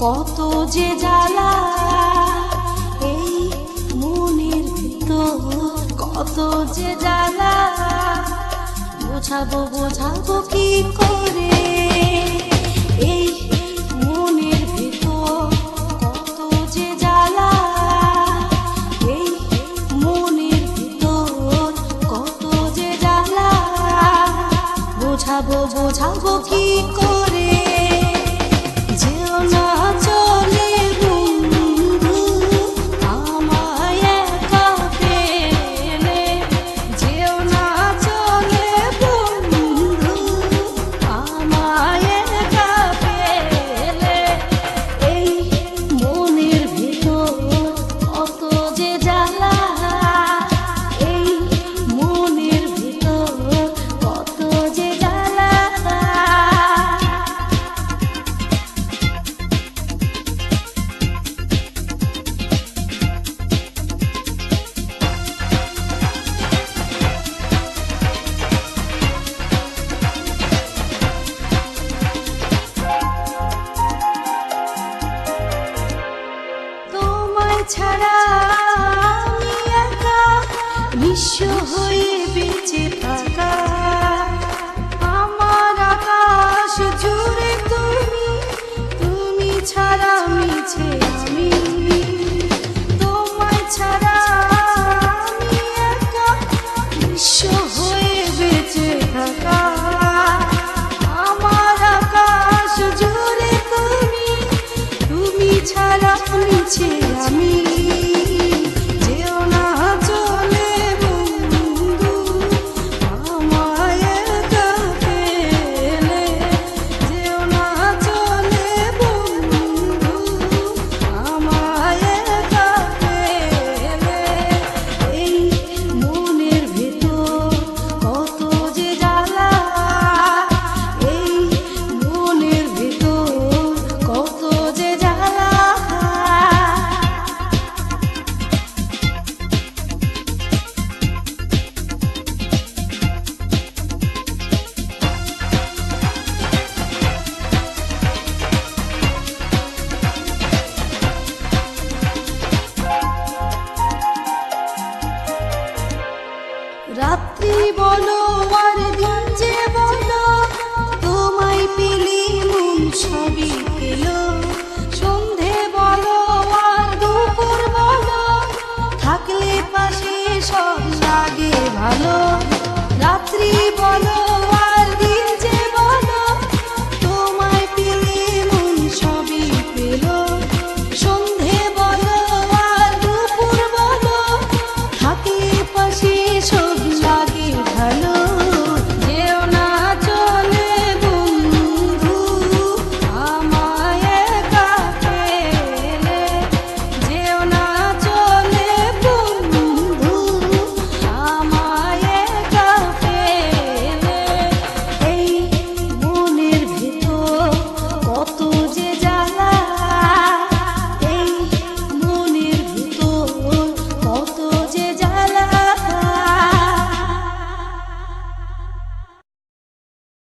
কত যে জ্বালা এই মনের ভিতর, কত যে জ্বালা বোঝাবো বোঝাবো কি করে এই মনের ভিতর, কত যে জ্বালা এই মনের ভিতর, কত যে জ্বালা বোঝাবো বোঝাবো কি করে। যেও না চলে বন্ধু আমায় একা ফেলে, যেও না চলে বন্ধু আমায় একা ফেলে, এই মনের ভিতর কত যে জ্বালা এই মনের ভিতর কত যে জ্বালা। তোমায় ছাড়া আমি একা নিঃস্ব হয়ে বেঁচে থাকা, আমার আকাশ জুড়ে তুমি, তুমি ছাড়া মিছে আমি। তোমায় ছাড়া আমি একা নিঃস্ব হয়ে বেঁচে থাকা, আমার আকাশ জুড়ে তুমি, তুমি ছাড়া মিছে আমি। যেও না চলে বন্ধু আমায় একা ফেলে, যেও না চলে বন্ধু আমায় একা ফেলে, এই মনের ভেতর কত যে জ্বালা এই মনের ভেতর কত যে জ্বালা। রাত্রি বলো আর দিন যে বলো তোমায় পেলে মন সবই পেল, সন্ধে বলো আর দুপুর বলো থাকলে পাশে সব লাগে ভালো।